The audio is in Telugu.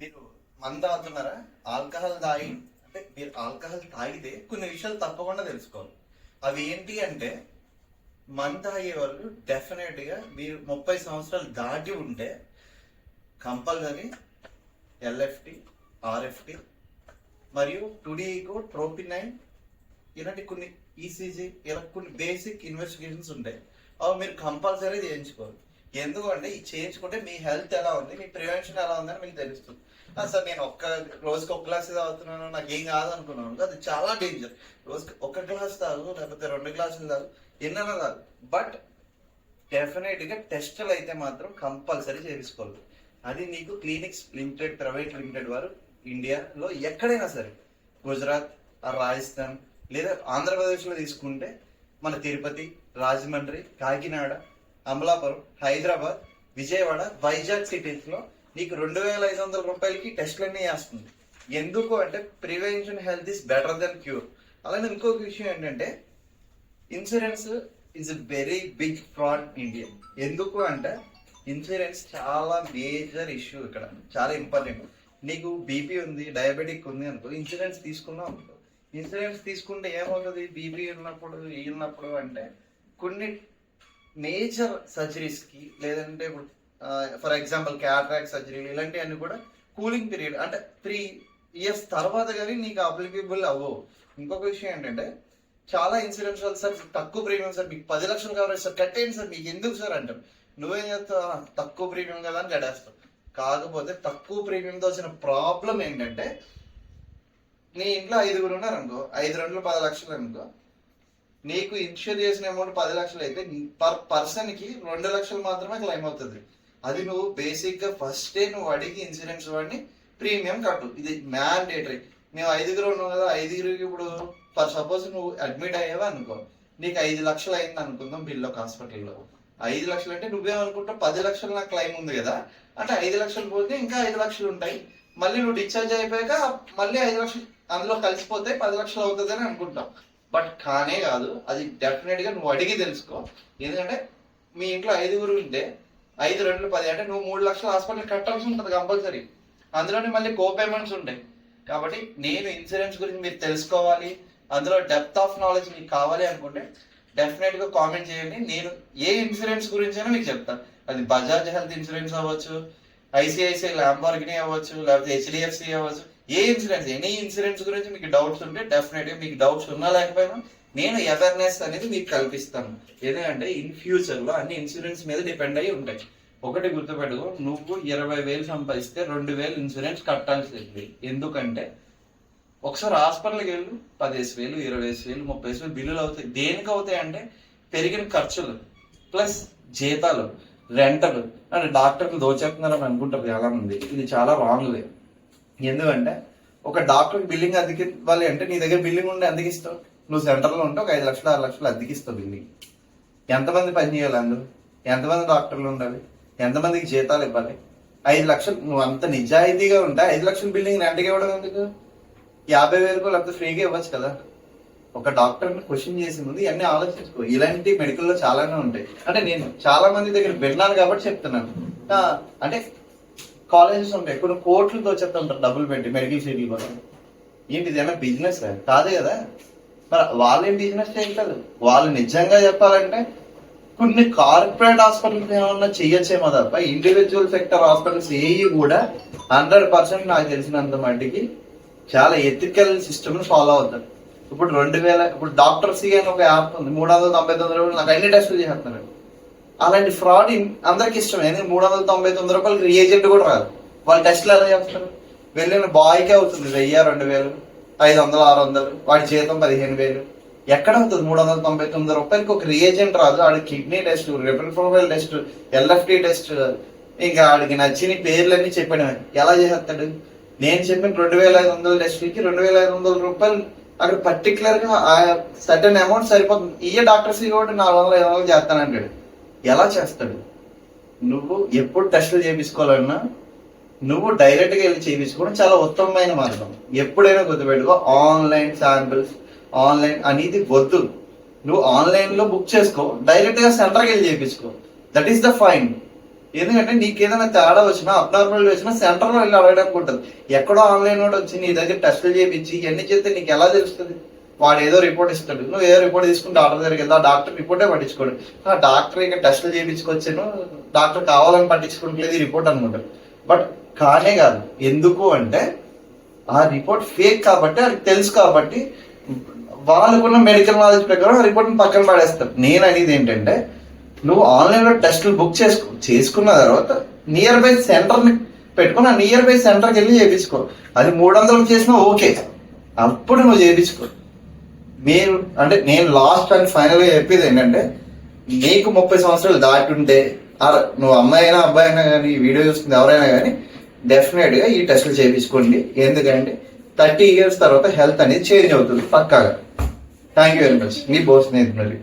మీరు మందు తాగుతున్నారా? ఆల్కహాల్ తాగి అంటే మీరు ఆల్కహాల్ తాగితే కొన్ని విషయాలు తప్పకుండా తెలుసుకోవాలి. అవి ఏంటి అంటే, మందు తాగే వాళ్ళు డెఫినెట్ గా మీరు 30 సంవత్సరాలు దాటి ఉంటే కంపల్సరీ ఎల్ఎఫ్టి, ఆర్ఎఫ్టి మరియు టుడికో, ట్రోపినైన్ ఇలాంటి కొన్ని ఈసీజీ ఇలా కొన్ని బేసిక్ ఇన్వెస్టిగేషన్స్ ఉంటాయి. అవి మీరు కంపల్సరీ చేయించుకోవాలి. ఎందుకంటే ఇది చేయించుకుంటే మీ హెల్త్ ఎలా ఉంది, మీ ప్రివెన్షన్ ఎలా ఉందని మీకు తెలుస్తుంది. సార్ నేను రోజుకి ఒక గ్లాస్ తాగుతున్నాను, నాకు ఏం కాదు అనుకున్నాను, అది చాలా డేంజర్. రోజుకి ఒక గ్లాస్ తాగు, లేకపోతే 2 గ్లాసులు తాగు, ఎన్నైనా తాగు, బట్ డెఫినెట్ గా టెస్టులు అయితే మాత్రం కంపల్సరీ చేయించుకోవాలి. అది నీకు క్లినిక్స్ లిమిటెడ్, ప్రైవేట్ లిమిటెడ్ వారు ఇండియాలో ఎక్కడైనా సరే, గుజరాత్, రాజస్థాన్ లేదా ఆంధ్రప్రదేశ్ లో తీసుకుంటే మన తిరుపతి, రాజమండ్రి, కాకినాడ, అమలాపురం, హైదరాబాద్, విజయవాడ, వైజాగ్ సిటీస్ లో నీకు 2500 రూపాయలకి టెస్ట్లన్నీ చేస్తుంది. ఎందుకు అంటే prevention health is better than cure. అలానే ఇంకొక విషయం ఏంటంటే, insurance is a very big fraud India. ఎందుకు అంటే ఇన్సూరెన్స్ చాలా మేజర్ ఇష్యూ ఇక్కడ, చాలా ఇంపార్టెంట్. నీకు బీపీ ఉంది, డయాబెటిక్ ఉంది అనుకో, ఇన్సూరెన్స్ తీసుకున్నావు అనుకో. ఇన్సూరెన్స్ తీసుకుంటే ఏమవుతుంది? బీపీ ఉన్నప్పుడు అంటే కొన్ని మేజర్ సర్జరీస్ కి, లేదంటే ఇప్పుడు ఫర్ ఎగ్జాంపుల్ క్యాటరాక్ట్ సర్జరీలు ఇలాంటివన్నీ కూడా కూలింగ్ పీరియడ్ అంటే 3 years తర్వాత కానీ నీకు అప్లికేబుల్ అవ్వవు. ఇంకొక విషయం ఏంటంటే, చాలా ఇన్సూరెన్స్ వాళ్ళు సార్ తక్కువ ప్రీమియం సార్, మీకు 10 లక్షలు కవరేజ్ సార్, కట్టేయండి సార్, మీకు ఎందుకు సార్ అంటారు. నువ్వేం చేస్తావు? తక్కువ ప్రీమియం కదా అని కట్టేస్తావు. కాకపోతే తక్కువ ప్రీమియంతో వచ్చిన ప్రాబ్లం ఏంటంటే, నీ ఇంట్లో 5 ఉన్నారు అనుకో, 5 2 10 లక్షలు అనుకో, నీకు ఇన్షూర్ చేసిన అమౌంట్ 10 లక్షలు అయితే పర్ పర్సన్ కి 2 లక్షలు మాత్రమే క్లెయిమ్ అవుతుంది. అది నువ్వు బేసిక్ గా ఫస్ట్ డే నువ్వు అడిగి ఇన్సూరెన్స్ వాడిని ప్రీమియం కట్టు. ఇది మ్యాండేటరీ. మేము 5 ఉన్నాం కదా, 5 ఇప్పుడు ఫర్ సపోజ్ నువ్వు అడ్మిట్ అయ్యావా అనుకో, నీకు 5 లక్షలు అయింది అనుకుందాం బిల్ ఒక హాస్పిటల్లో. 5 లక్షలు అంటే నువ్వేమనుకుంటావు, 10 లక్షలు నాకు క్లెయిమ్ ఉంది కదా అంటే 5 లక్షలు పోతే ఇంకా 5 లక్షలు ఉంటాయి. మళ్ళీ నువ్వు డిశ్చార్జ్ అయిపోయాక మళ్ళీ 5 లక్షలు అందులో కలిసిపోతే 10 లక్షలు అవుతుంది అని అనుకుంటావు. బట్ కానే కాదు. అది డెఫినెట్ గా నువ్వు అడిగి తెలుసుకో. ఎందుకంటే మీ ఇంట్లో 5 ఉంటే 5 2 10 అంటే నువ్వు 3 లక్షలు హాస్పిటల్ కట్టాల్సి ఉంటుంది కంపల్సరీ. అందులోనే మళ్ళీ కో పేమెంట్స్ ఉంటాయి. కాబట్టి నేను ఇన్సూరెన్స్ గురించి మీరు తెలుసుకోవాలి, అందులో డెప్త్ ఆఫ్ నాలెడ్జ్ మీకు కావాలి అనుకుంటే డెఫినెట్ గా కామెంట్ చేయండి. నేను ఏ ఇన్సూరెన్స్ గురించి అయినా మీకు చెప్తాను. అది బజాజ్ హెల్త్ ఇన్సూరెన్స్ అవ్వచ్చు, ఐసిఐసిఐ ల్యాంబోర్గినీ అవ్వచ్చు, లేకపోతే హెచ్డిఎఫ్సి అవ్వచ్చు, ఏ ఇన్సూరెన్స్, ఎనీ ఇన్సూరెన్స్ గురించి మీకు డౌట్స్ ఉంటే డెఫినెట్ గా మీకు డౌట్స్ ఉన్నా లేకపోయినా నేను అవేర్నెస్ అనేది మీకు కల్పిస్తాను. ఎందుకంటే ఇన్ ఫ్యూచర్ లో అన్ని ఇన్సూరెన్స్ మీద డిపెండ్ అయ్యి ఉంటాయి. ఒకటి గుర్తుపెట్టుకో, నువ్వు 20,000 సంపాదిస్తే 2,000 ఇన్సూరెన్స్ కట్టాల్సింది. ఎందుకంటే ఒకసారి హాస్పిటల్కి వెళ్ళు, 15,000, 20,000, 30,000 బిల్లులు అవుతాయి. దేనికి అవుతాయి అంటే పెరిగిన ఖర్చులు ప్లస్ జీతాలు, రెంటలు. అంటే డాక్టర్లు దోచేస్తున్నారని అనుకుంటారు చాలా మంది. ఇది చాలా రాంగ్ వే. ఎందుకంటే ఒక డాక్టర్ బిల్లింగ్ అద్దెకి ఇవ్వాలి అంటే నీ దగ్గర బిల్లింగ్ ఉంటే ఎందుకు ఇస్తావు? నువ్వు సెంటర్లో ఉంటే ఒక 5 లక్షలు 6 లక్షలు అద్దెకి ఇస్తావు బిల్లింగ్. ఎంతమంది పని చేయాలి అందులో? ఎంతమంది డాక్టర్లు ఉండాలి? ఎంతమందికి జీతాలు ఇవ్వాలి? 5 లక్షలు నువ్వు అంత నిజాయితీగా ఉంటే 5 లక్షల బిల్డింగ్ రెంట్కి ఇవ్వడం ఎందుకు? 50,000 లేకపోతే ఫ్రీగా ఇవ్వచ్చు కదా. ఒక డాక్టర్ క్వశ్చన్ చేసే ముందు ఇవన్నీ ఆలోచించుకో. ఇలాంటి మెడికల్ లో చాలానే ఉంటాయి. అంటే నేను చాలా మంది దగ్గర విన్నాను కాబట్టి చెప్తున్నాను. అంటే కాలేజెస్ ఉంటాయి, కొన్ని కోట్లతో చెప్తుంటారు డబ్బులు పెట్టి మెడికల్ సీట్లు కోసం. ఏంటి ఇదేనా బిజినెస్ కాదు కదా. మరి వాళ్ళేం బిజినెస్ చేయగలరు? వాళ్ళు నిజంగా చెప్పాలంటే కొన్ని కార్పొరేట్ హాస్పిటల్స్ ఏమన్నా చెయ్యొచ్చేమో తప్ప ఇండివిజువల్ సెక్టర్ హాస్పిటల్స్ ఏవి కూడా 100% నాకు తెలిసినంత మట్టికి చాలా ఎథికల్ సిస్టమ్ ఫాలో అవుతారు. ఇప్పుడు 2000 ఇప్పుడు డాక్టర్ సి అని ఒక యాప్ ఉంది, 399 రూపాయలు నాకు అన్ని టెస్టులు చేస్తున్నారు. అలాంటి ఫ్రాడ్ అందరికి ఇష్టం. ఎందుకంటే 399 రూపాయలకి రియేజెంట్ కూడా రాదు. వాళ్ళు టెస్ట్లు ఎలా చేస్తారు? వెళ్ళిన బాయ్కే అవుతుంది 1000, 2000, 500, 600, వాడి జీతం 15,000. ఎక్కడ అవుతుంది 399 రూపాయలకి ఒక రియేజెంట్ రాదు. ఆడికి kidney test, liver profile test, LFT test, ఇంకా ఆడికి నచ్చిన పేర్లన్నీ చెప్పాడు. ఎలా చేస్తాడు? నేను చెప్పిన 2,500 టెస్ట్లకి 2,500 రూపాయలు అక్కడ పర్టికులర్ గా సర్టన్ అమౌంట్ సరిపోతుంది. ఈ డాక్టర్స్ కూడా 400, 500 చేస్తానంటాడు. ఎలా చేస్తాడు? నువ్వు ఎప్పుడు టెస్టులు చేయించుకోవాలన్నా నువ్వు డైరెక్ట్ గా వెళ్ళి చేయించుకోవడం చాలా ఉత్తమమైన మార్గం. ఎప్పుడైనా గుర్తుపెట్టుకో, ఆన్లైన్ శాంపిల్స్, ఆన్లైన్ అనేది వద్దు. నువ్వు ఆన్లైన్ లో బుక్ చేసుకో, డైరెక్ట్ గా సెంటర్కి వెళ్ళి చేయించుకో. That is the fine. ఎందుకంటే నీకు ఏదైనా తేడా వచ్చినా అబ్నార్మల్ వచ్చినా సెంటర్ లో వెళ్ళి అడగడానికి ఉంటుంది. ఎక్కడో ఆన్లైన్ కూడా వచ్చి నీ దగ్గర టెస్టులు చేయించి ఇవన్నీ చేస్తే నీకు ఎలా తెలుస్తుంది? వాడు ఏదో రిపోర్ట్ ఇస్తాడు, నువ్వు ఏదో రిపోర్ట్ తీసుకుని డాక్టర్ దగ్గరికి వెళ్తా, డాక్టర్ రిపోర్టే పట్టించుకోడు. డాక్టర్ ఇక టెస్టులు చేయించుకొచ్చాను, డాక్టర్ కావాలని పట్టించుకోవట్లేదు ఈ రిపోర్ట్ అనుకుంటాడు. బట్ కానే కాదు. ఎందుకు అంటే ఆ రిపోర్ట్ ఫేక్ కాబట్టి, అది తెలుసు కాబట్టి వాళ్ళకున్న మెడికల్ నాలెడ్జ్ ప్రకారం ఆ రిపోర్ట్ని పక్కన పడేస్తారు. నేను అనేది ఏంటంటే నువ్వు ఆన్లైన్ లో టెస్టులు బుక్ చేసుకున్న తర్వాత నియర్ బై సెంటర్ ని పెట్టుకుని ఆ నియర్ బై సెంటర్కి వెళ్ళి చేయించుకో. అది 300 చేసినా ఓకే, అప్పుడు నువ్వు చేయించుకో. నేను లాస్ట్ అండ్ ఫైనల్ గా చెప్పేది ఏంటంటే నీకు 30 సంవత్సరాలు దాటి ఉంటే నువ్వు అమ్మాయి అయినా అబ్బాయి అయినా కానీ వీడియో చూస్తుంది ఎవరైనా కానీ డెఫినెట్ గా ఈ టెస్టులు చేయించుకోండి. ఎందుకంటే 30 years తర్వాత హెల్త్ అనేది చేంజ్ అవుతుంది పక్కాగా. Thank you very much. మీ బోస్ స్నేహితులు.